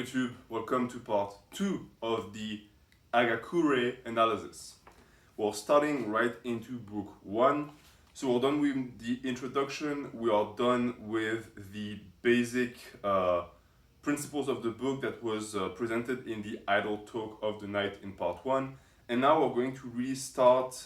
YouTube, welcome to part 2 of the Hagakure analysis. We're starting right into book 1. So we're done with the introduction, we are done with the basic principles of the book that was presented in the idle talk of the night in part 1. And now we're going to really start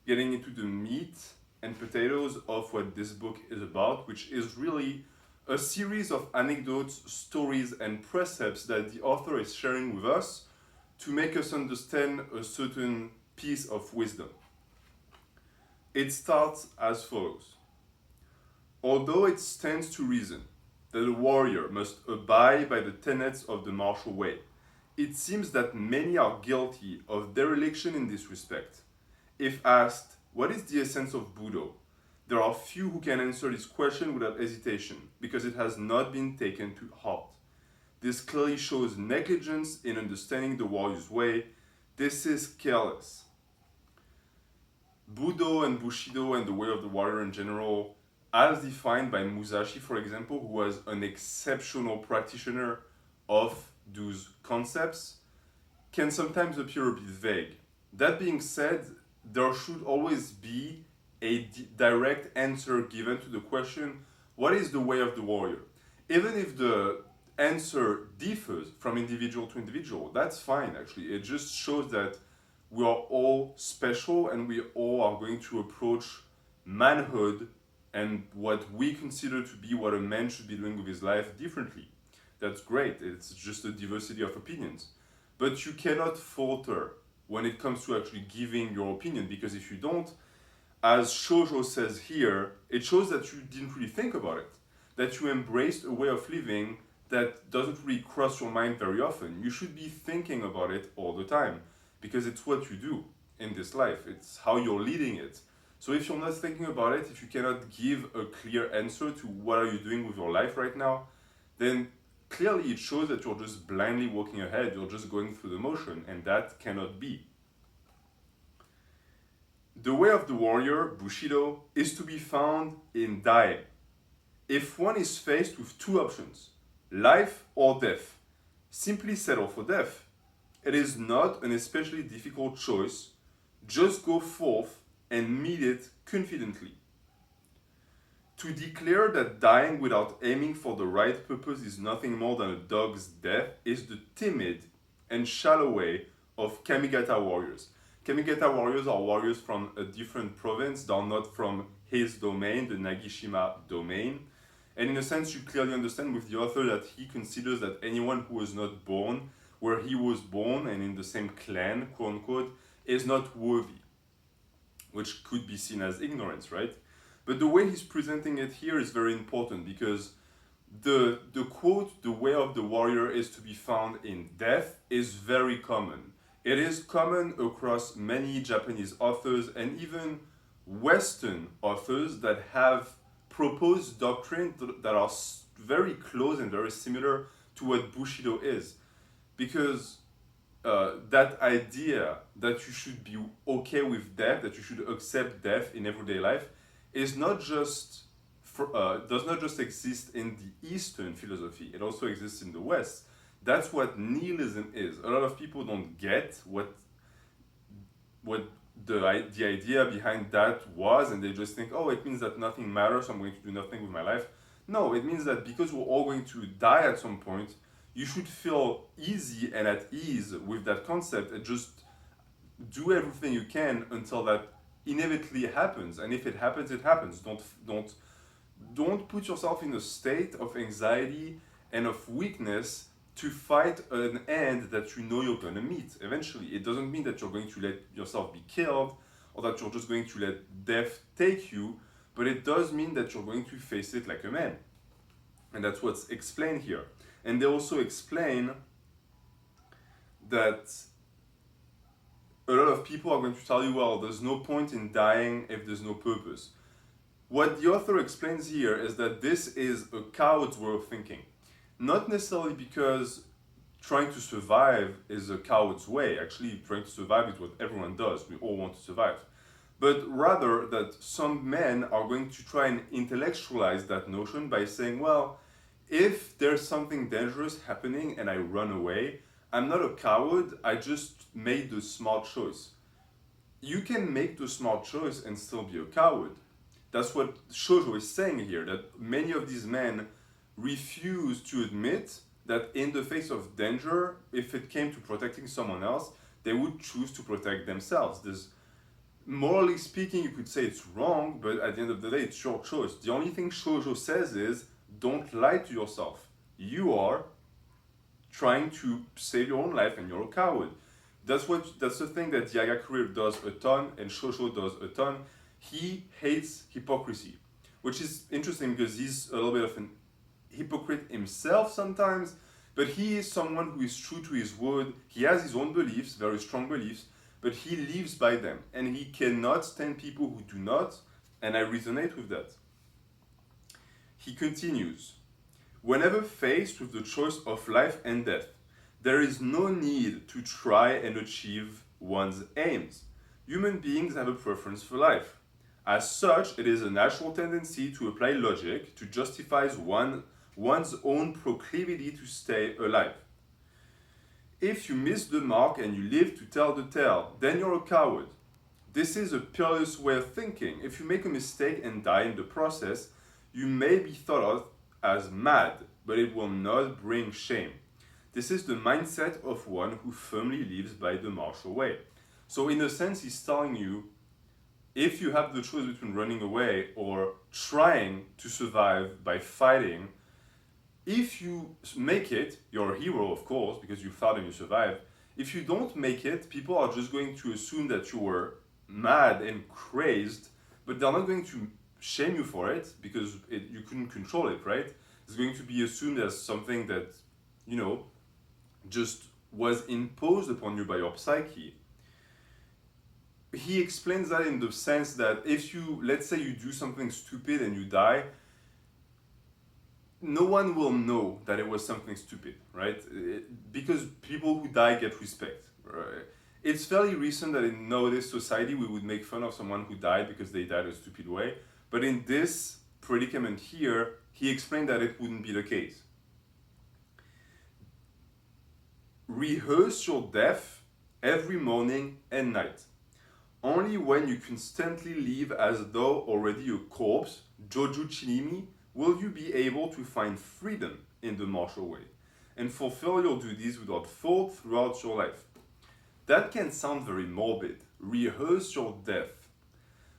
getting into the meat and potatoes of what this book is about, which is really a series of anecdotes, stories, and precepts that the author is sharing with us to make us understand a certain piece of wisdom. It starts as follows. Although it stands to reason that a warrior must abide by the tenets of the martial way, it seems that many are guilty of dereliction in this respect. If asked, what is the essence of budo? There are few who can answer this question without hesitation, because it has not been taken to heart. This clearly shows negligence in understanding the warrior's way. This is careless. Budo and Bushido and the way of the warrior in general, as defined by Musashi, for example, who was an exceptional practitioner of those concepts, can sometimes appear a bit vague. That being said, there should always be a direct answer given to the question, what is the way of the warrior? Even if the answer differs from individual to individual, that's fine actually. It just shows that we are all special and we all are going to approach manhood and what we consider to be what a man should be doing with his life differently. That's great, it's just a diversity of opinions. But you cannot falter when it comes to actually giving your opinion, because if you don't, as Shoujo says here, it shows that you didn't really think about it, that you embraced a way of living that doesn't really cross your mind very often. You should be thinking about it all the time, because it's what you do in this life. It's how you're leading it. So if you're not thinking about it, if you cannot give a clear answer to what are you doing with your life right now, then clearly it shows that you're just blindly walking ahead, you're just going through the motion, and that cannot be. The way of the warrior, Bushido, is to be found in dying. If one is faced with two options, life or death, simply settle for death. It is not an especially difficult choice. Just go forth and meet it confidently. To declare that dying without aiming for the right purpose is nothing more than a dog's death is the timid and shallow way of Kamigata warriors. Kamigata warriors are warriors from a different province. They are not from his domain, the Nagishima domain. And in a sense, you clearly understand with the author that he considers that anyone who was not born where he was born and in the same clan, quote unquote, is not worthy, which could be seen as ignorance, right? But the way he's presenting it here is very important, because the quote, the way of the warrior is to be found in death, is very common. It is common across many Japanese authors and even Western authors that have proposed doctrines that are very close and very similar to what Bushido is. Because that idea that you should be okay with death, that you should accept death in everyday life, is not just does not just exist in the Eastern philosophy. It also exists in the West. That's what nihilism is. A lot of people don't get what the idea behind that was, and they just think, oh, it means that nothing matters, so I'm going to do nothing with my life. No, it means that because we're all going to die at some point, you should feel easy and at ease with that concept and just do everything you can until that inevitably happens. And if it happens, it happens. Don't put yourself in a state of anxiety and of weakness to fight an end that you know you're going to meet eventually. It doesn't mean that you're going to let yourself be killed or that you're just going to let death take you, but it does mean that you're going to face it like a man. And that's what's explained here. And they also explain that a lot of people are going to tell you, well, there's no point in dying if there's no purpose. What the author explains here is that this is a coward's way of thinking. Not necessarily because trying to survive is a coward's way. Actually, trying to survive is what everyone does. We all want to survive. But rather that some men are going to try and intellectualize that notion by saying, well, if there's something dangerous happening and I run away, I'm not a coward, I just made the smart choice. You can make the smart choice and still be a coward. That's what Shoujo is saying here, that many of these men refuse to admit that in the face of danger, if it came to protecting someone else, they would choose to protect themselves. Morally speaking, you could say it's wrong, but at the end of the day, it's your choice. The only thing Shoujo says is, don't lie to yourself. You are trying to save your own life and you're a coward. That's the thing that Hagakure does a ton and Shoujo does a ton. He hates hypocrisy, which is interesting because he's a little bit of an hypocrite himself sometimes, but he is someone who is true to his word. He has his own beliefs, very strong beliefs, but he lives by them, and he cannot stand people who do not, and I resonate with that. He continues, whenever faced with the choice of life and death, there is no need to try and achieve one's aims. Human beings have a preference for life. As such, it is a natural tendency to apply logic to justify one's own proclivity to stay alive. If you miss the mark and you live to tell the tale, then you're a coward. This is a peerless way of thinking. If you make a mistake and die in the process, you may be thought of as mad, but it will not bring shame. This is the mindset of one who firmly lives by the martial way. So in a sense, he's telling you, if you have the choice between running away or trying to survive by fighting, if you make it, you're a hero, of course, because you fought and you survived. If you don't make it, people are just going to assume that you were mad and crazed, but they're not going to shame you for it because you couldn't control it, right? It's going to be assumed as something that, just was imposed upon you by your psyche. He explains that in the sense that if you, let's say you do something stupid and you die, no one will know that it was something stupid, right? Because people who die get respect. Right? It's fairly recent that in nowadays society we would make fun of someone who died because they died a stupid way. But in this predicament here, he explained that it wouldn't be the case. Rehearse your death every morning and night. Only when you constantly live as though already a corpse, Joju Chinimi, will you be able to find freedom in the martial way and fulfill your duties without fault throughout your life. That can sound very morbid. Rehearse your death.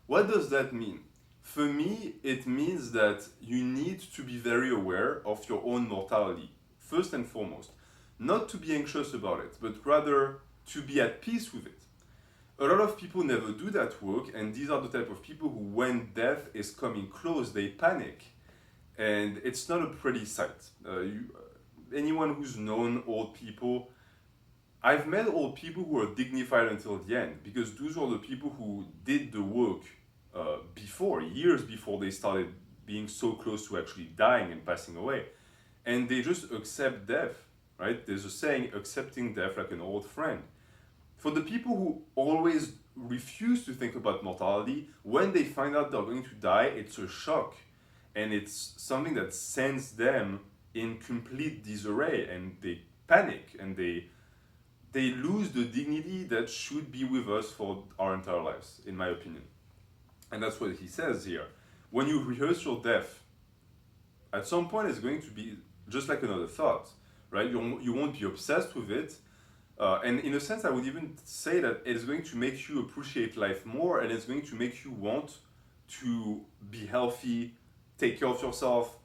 What does that mean? For me, it means that you need to be very aware of your own mortality, first and foremost. Not to be anxious about it, but rather to be at peace with it. A lot of people never do that work, and these are the type of people who, when death is coming close, they panic. And it's not a pretty sight. Anyone who's known old people, I've met old people who are dignified until the end, because those are the people who did the work years before they started being so close to actually dying and passing away. And they just accept death, right? There's a saying, accepting death like an old friend. For the people who always refuse to think about mortality, when they find out they're going to die, it's a shock. And it's something that sends them in complete disarray, and they panic, and they lose the dignity that should be with us for our entire lives, in my opinion. And that's what he says here. When you rehearse your death, at some point it's going to be just like another thought, right? You won't be obsessed with it. And in a sense, I would even say that it is going to make you appreciate life more, and it's going to make you want to be healthy, take care of yourself,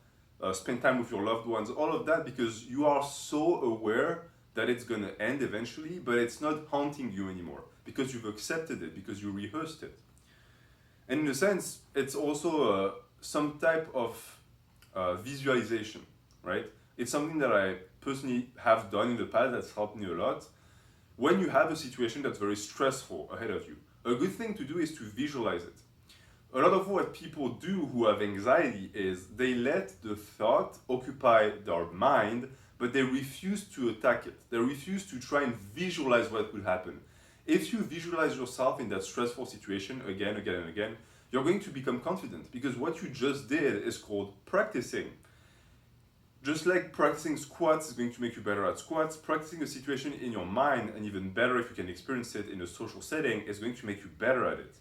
spend time with your loved ones, all of that, because you are so aware that it's going to end eventually, but it's not haunting you anymore because you've accepted it, because you rehearsed it. And in a sense, it's also some type of visualization, right? It's something that I personally have done in the past that's helped me a lot. When you have a situation that's very stressful ahead of you, a good thing to do is to visualize it. A lot of what people do who have anxiety is they let the thought occupy their mind, but they refuse to attack it. They refuse to try and visualize what will happen. If you visualize yourself in that stressful situation again and again, you're going to become confident, because what you just did is called practicing. Just like practicing squats is going to make you better at squats, practicing a situation in your mind, and even better if you can experience it in a social setting, is going to make you better at it.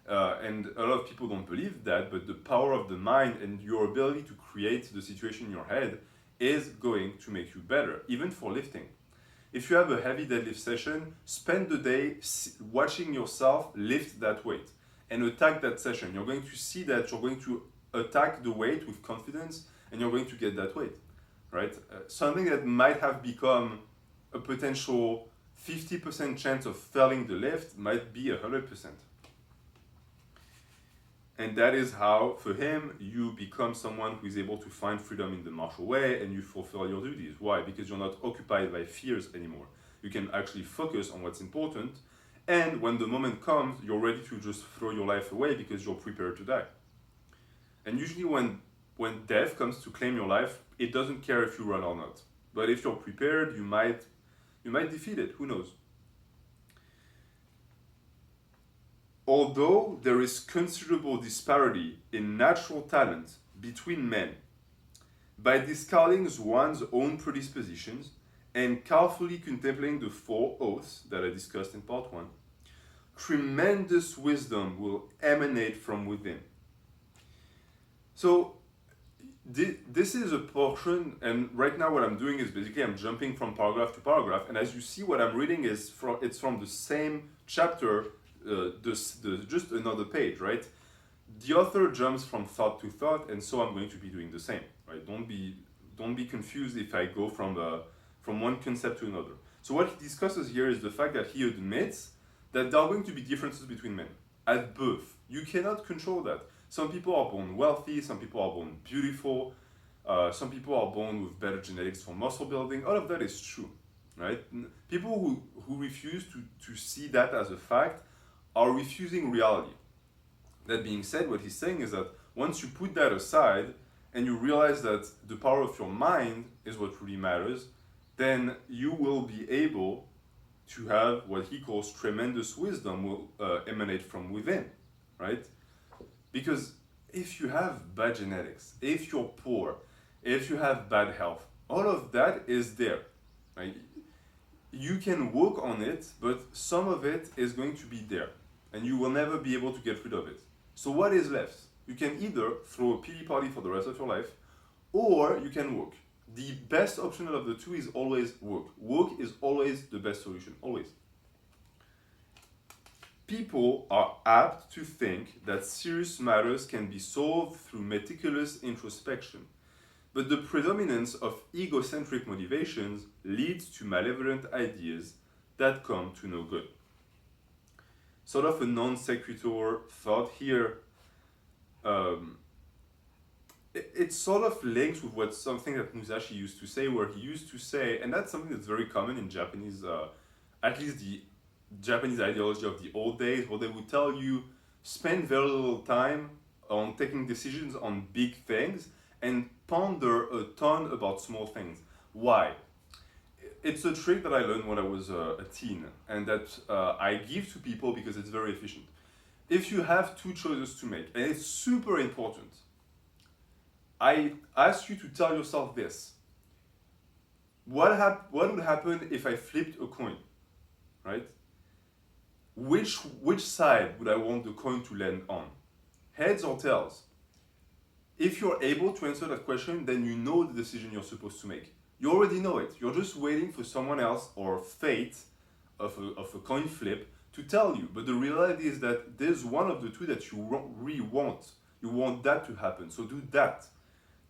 And a lot of people don't believe that, but the power of the mind and your ability to create the situation in your head is going to make you better, even for lifting. If you have a heavy deadlift session, spend the day watching yourself lift that weight and attack that session. You're going to see that you're going to attack the weight with confidence and you're going to get that weight, right? Something that might have become a potential 50% chance of failing the lift might be 100%. And that is how, for him, you become someone who is able to find freedom in the martial way and you fulfill your duties. Why? Because you're not occupied by fears anymore. You can actually focus on what's important. And when the moment comes, you're ready to just throw your life away because you're prepared to die. And usually when death comes to claim your life, it doesn't care if you run or not. But if you're prepared, you might defeat it. Who knows? Although there is considerable disparity in natural talent between men, by discarding one's own predispositions and carefully contemplating the 4 oaths that I discussed in part 1, tremendous wisdom will emanate from within. So this is a portion, and right now what I'm doing is basically I'm jumping from paragraph to paragraph, and as you see what I'm reading is from the same chapter, just another page, right? The author jumps from thought to thought, and so I'm going to be doing the same, right? Don't be confused if I go from one concept to another. So what he discusses here is the fact that he admits that there are going to be differences between men at birth. You cannot control that. Some people are born wealthy, some people are born beautiful, some people are born with better genetics for muscle building. All of that is true, right? People who refuse to see that as a fact are refusing reality. That being said, what he's saying is that once you put that aside and you realize that the power of your mind is what really matters, then you will be able to have what he calls tremendous wisdom will emanate from within, right? Because if you have bad genetics, if you're poor, if you have bad health, all of that is there, right? You can work on it, but some of it is going to be there and you will never be able to get rid of it. So what is left? You can either throw a pity party for the rest of your life, or you can work. The best option out of the two is always work. Work is always the best solution, always. People are apt to think that serious matters can be solved through meticulous introspection, but the predominance of egocentric motivations leads to malevolent ideas that come to no good. Sort of a non sequitur thought here. It sort of links with something that Musashi used to say, where he used to say, and that's something that's very common in Japanese, at least the Japanese ideology of the old days, where they would tell you, spend very little time on taking decisions on big things and ponder a ton about small things. Why? It's a trick that I learned when I was a teen, and that I give to people because it's very efficient. If you have 2 choices to make, and it's super important, I ask you to tell yourself this. What would happen if I flipped a coin, right? Which side would I want the coin to land on? Heads or tails? If you're able to answer that question, then you know the decision you're supposed to make. You already know it. You're just waiting for someone else or fate of a coin flip to tell you. But the reality is that there's one of the two that you really want. You want that to happen, so do that.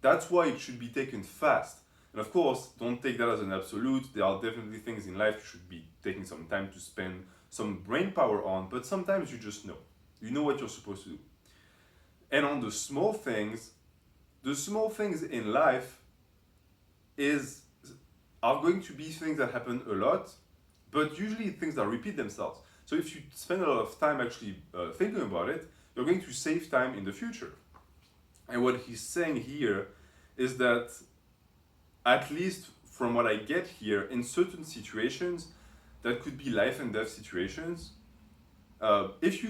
That's why it should be taken fast. And of course, don't take that as an absolute. There are definitely things in life you should be taking some time to spend some brain power on, but sometimes you just know. You know what you're supposed to do. And on the small things in life are going to be things that happen a lot, but usually things that repeat themselves. So if you spend a lot of time actually thinking about it, you're going to save time in the future. And what he's saying here is that, at least from what I get here, in certain situations that could be life and death situations, if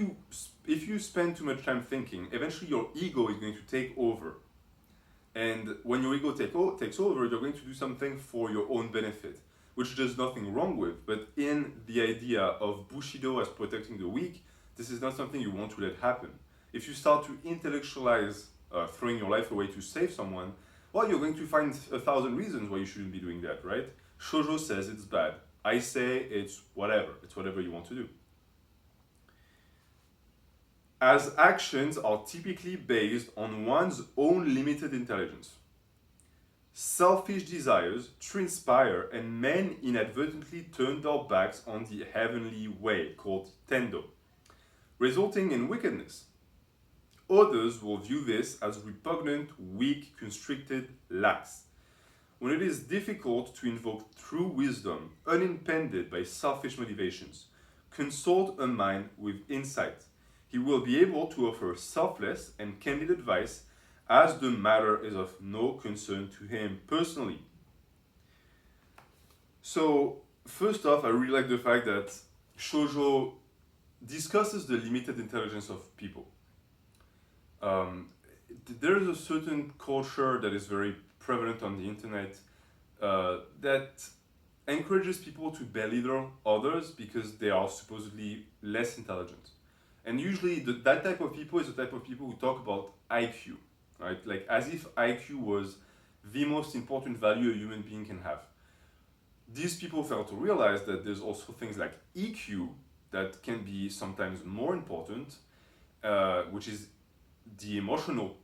you spend too much time thinking, eventually your ego is going to take over. And when your ego takes over, you're going to do something for your own benefit, which there's nothing wrong with. But in the idea of Bushido as protecting the weak, this is not something you want to let happen. If you start to intellectualize throwing your life away to save someone, well, you're going to find 1,000 reasons why you shouldn't be doing that, right? Shoujo says it's bad. I say it's whatever. It's whatever you want to do. As actions are typically based on one's own limited intelligence. Selfish desires transpire and men inadvertently turn their backs on the heavenly way called Tendo, resulting in wickedness. Others will view this as repugnant, weak, constricted, lax. When it is difficult to invoke true wisdom unimpeded by selfish motivations, consult a mind with insight. He will be able to offer selfless and candid advice as the matter is of no concern to him personally. So, first off, I really like the fact that Shoujo discusses the limited intelligence of people. There is a certain culture that is very prevalent on the internet that encourages people to belittle others because they are supposedly less intelligent. And usually that type of people is the type of people who talk about IQ, right? Like as if IQ was the most important value a human being can have. These people fail to realize that there's also things like EQ that can be sometimes more important, which is the emotional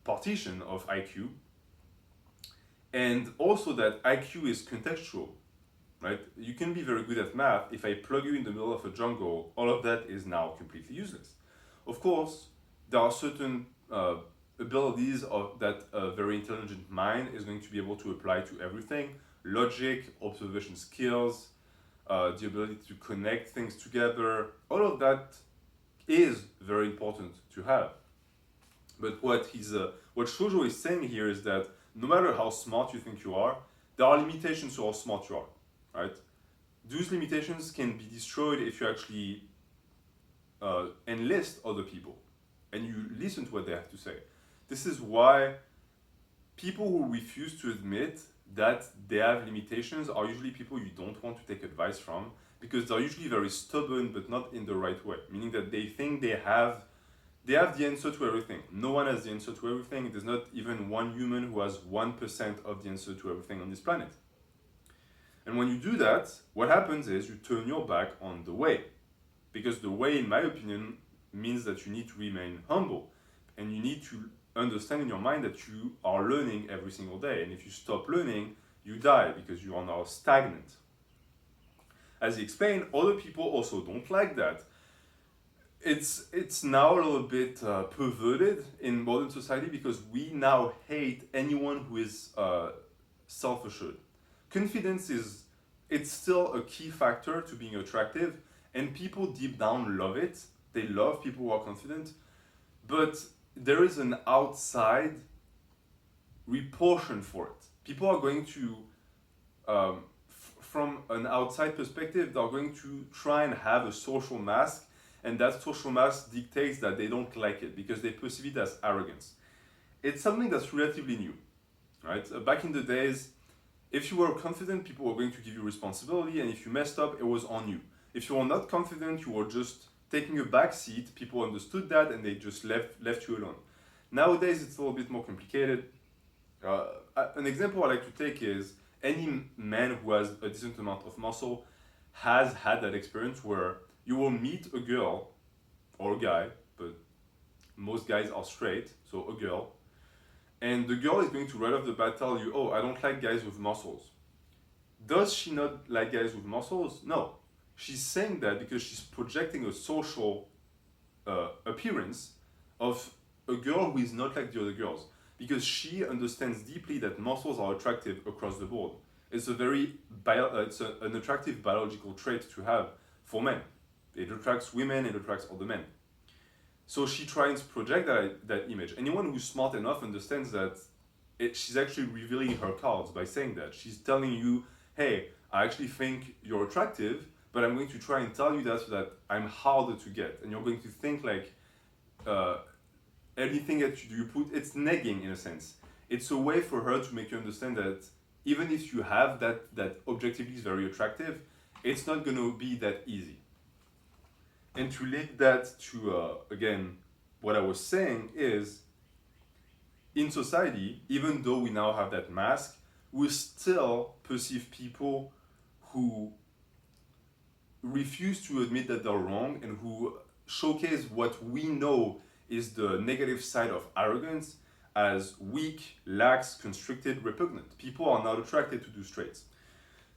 partition of IQ, and also that IQ is contextual, right? You can be very good at math. If I plug you in the middle of a jungle, all of that is now completely useless. Of course, there are certain abilities that a very intelligent mind is going to be able to apply to everything. Logic, observation skills, the ability to connect things together, all of that is very important to have. But what Shoujo is saying here is that no matter how smart you think you are, there are limitations to how smart you are, right? Those limitations can be destroyed if you actually enlist other people and you listen to what they have to say. This is why people who refuse to admit that they have limitations are usually people you don't want to take advice from, because they're usually very stubborn but not in the right way, meaning that they think they have the answer to everything. No one has the answer to everything. There's not even one human who has 1% of the answer to everything on this planet. And when you do that, what happens is you turn your back on the way. Because the way, in my opinion, means that you need to remain humble. And you need to understand in your mind that you are learning every single day. And if you stop learning, you die because you are now stagnant. As he explained, other people also don't like that. It's now a little bit perverted in modern society because we now hate anyone who is self-assured. Confidence it's still a key factor to being attractive, and people deep down love it. They love people who are confident, but there is an outside repulsion for it. People are going to, from an outside perspective, they're going to try and have a social mask. And that social mask dictates that they don't like it because they perceive it as arrogance. It's something that's relatively new, right? Back in the days, if you were confident, people were going to give you responsibility, and if you messed up, it was on you. If you were not confident, you were just taking a back seat. People understood that, and they just left you alone. Nowadays, it's a little bit more complicated. An example I like to take is any man who has a decent amount of muscle has had that experience where you will meet a girl or a guy, but most guys are straight, so a girl, and the girl is going to right off the bat tell you, oh, I don't like guys with muscles. Does she not like guys with muscles? No. She's saying that because she's projecting a social appearance of a girl who is not like the other girls, because she understands deeply that muscles are attractive across the board. It's an attractive biological trait to have for men. It attracts women, it attracts other men. So she tries to project that image. Anyone who's smart enough understands that she's actually revealing her cards by saying that. She's telling you, hey, I actually think you're attractive, but I'm going to try and tell you that so that I'm harder to get. And you're going to think like, anything that you put, it's negging in a sense. It's a way for her to make you understand that even if you have that objectively is very attractive, it's not going to be that easy. And to link that to, again, what I was saying is, in society, even though we now have that mask, we still perceive people who refuse to admit that they're wrong and who showcase what we know is the negative side of arrogance as weak, lax, constricted, repugnant. People are not attracted to do straights.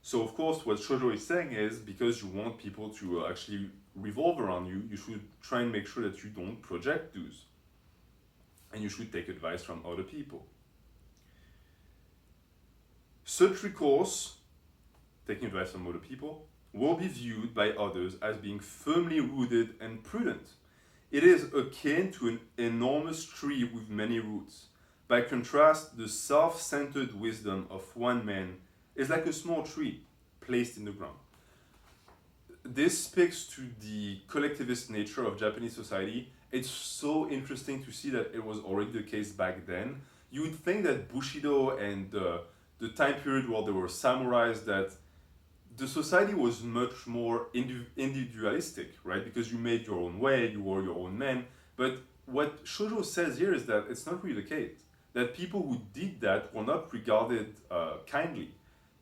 So of course what Shoujo is saying is, because you want people to actually revolve around you, you should try and make sure that you don't project those. And you should take advice from other people. Such recourse, taking advice from other people, will be viewed by others as being firmly rooted and prudent. It is akin to an enormous tree with many roots. By contrast, the self-centered wisdom of one man is like a small tree placed in the ground. This speaks to the collectivist nature of Japanese society. It's so interesting to see that it was already the case back then. You would think that Bushido and the time period where there were samurais, that the society was much more individualistic, right? Because you made your own way, you were your own man. But what Shoujo says here is that it's not really the case. That people who did that were not regarded kindly.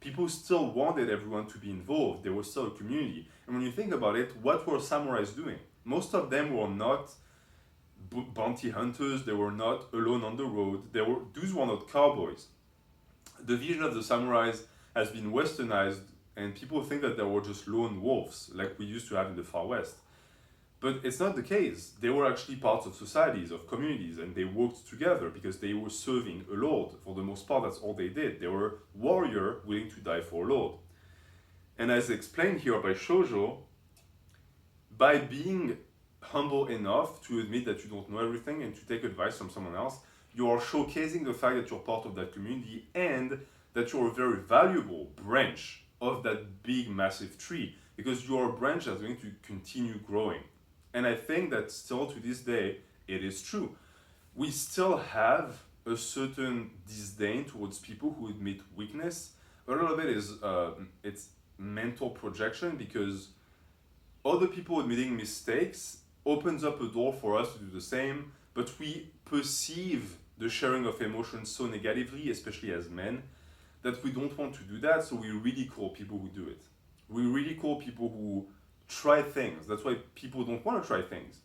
People still wanted everyone to be involved. There was still a community. And when you think about it, what were samurais doing? Most of them were not bounty hunters. They were not alone on the road. Those were not cowboys. The vision of the samurais has been westernized, and people think that they were just lone wolves, like we used to have in the Far West. But it's not the case. They were actually parts of societies, of communities, and they worked together because they were serving a lord. For the most part, that's all they did. They were warrior willing to die for a lord. And as explained here by Shoujo, by being humble enough to admit that you don't know everything and to take advice from someone else, you are showcasing the fact that you're part of that community and that you're a very valuable branch of that big, massive tree, because you're a branch that's going to continue growing. And I think that still to this day, it is true. We still have a certain disdain towards people who admit weakness. A lot of it is it's mental projection, because other people admitting mistakes opens up a door for us to do the same, but we perceive the sharing of emotions so negatively, especially as men, that we don't want to do that, so we ridicule people who do it. We ridicule people who try things. That's why people don't want to try things,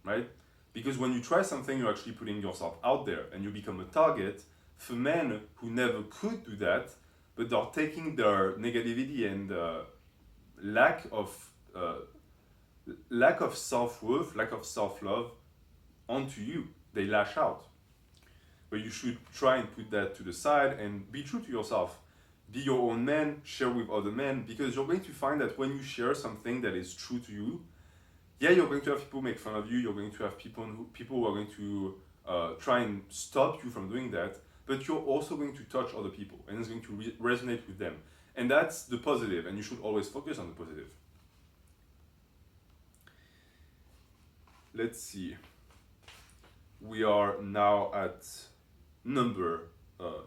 right? Because when you try something, you're actually putting yourself out there and you become a target for men who never could do that, but they're taking their negativity and lack of self-worth, lack of self-love onto you. They lash out. But you should try and put that to the side and be true to yourself. Be your own man, share with other men, because you're going to find that when you share something that is true to you, yeah, you're going to have people make fun of you, you're going to have people who are going to try and stop you from doing that, but you're also going to touch other people and it's going to resonate with them. And that's the positive, and you should always focus on the positive. Let's see. We are now at number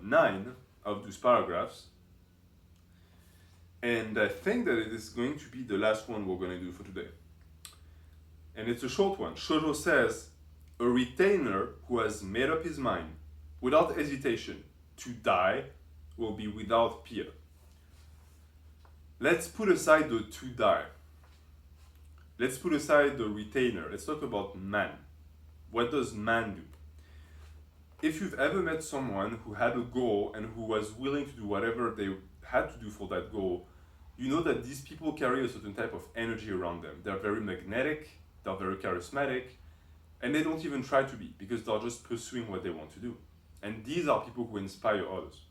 9 of those paragraphs. And I think that it is going to be the last one we're going to do for today. And it's a short one. Shoujo says, a retainer who has made up his mind, without hesitation, to die will be without fear. Let's put aside the to die. Let's put aside the retainer. Let's talk about man. What does man do? If you've ever met someone who had a goal and who was willing to do whatever they had to do for that goal, you know that these people carry a certain type of energy around them. They're very magnetic, they're very charismatic, and they don't even try to be, because they're just pursuing what they want to do. And these are people who inspire others.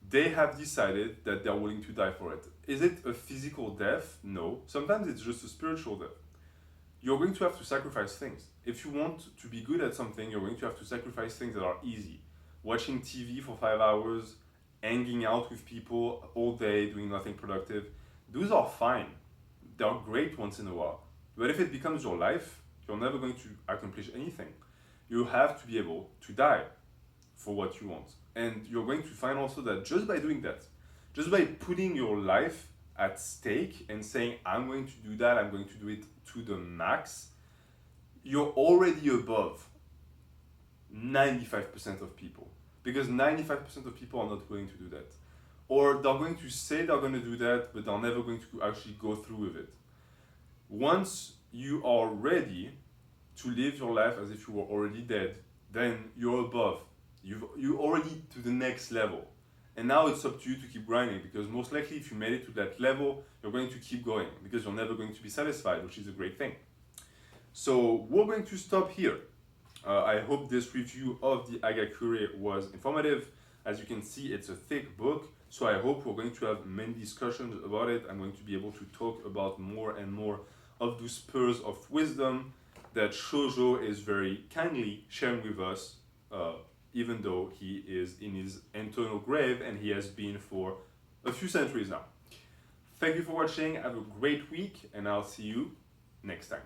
They have decided that they're willing to die for it. Is it a physical death? No. Sometimes it's just a spiritual death. You're going to have to sacrifice things. If you want to be good at something, you're going to have to sacrifice things that are easy. Watching TV for 5 hours, hanging out with people all day, doing nothing productive, those are fine. They're great once in a while. But if it becomes your life, you're never going to accomplish anything. you have to be able to die for what you want. And you're going to find also that just by doing that, just by putting your life at stake and saying, I'm going to do that, I'm going to do it to the max, you're already above 95% of people. Because 95% of people are not going to do that. Or they're going to say they're going to do that, but they're never going to actually go through with it. Once you are ready to live your life as if you were already dead, then you're above. You're already to the next level. And now it's up to you to keep grinding, because most likely if you made it to that level, you're going to keep going, because you're never going to be satisfied, which is a great thing. So we're going to stop here. I hope this review of the Hagakure was informative. As you can see, it's a thick book, so I hope we're going to have many discussions about it. I'm going to be able to talk about more and more of those pearls of wisdom that Shoujo is very kindly sharing with us, even though he is in his internal grave and he has been for a few centuries now. Thank you for watching, have a great week, and I'll see you next time.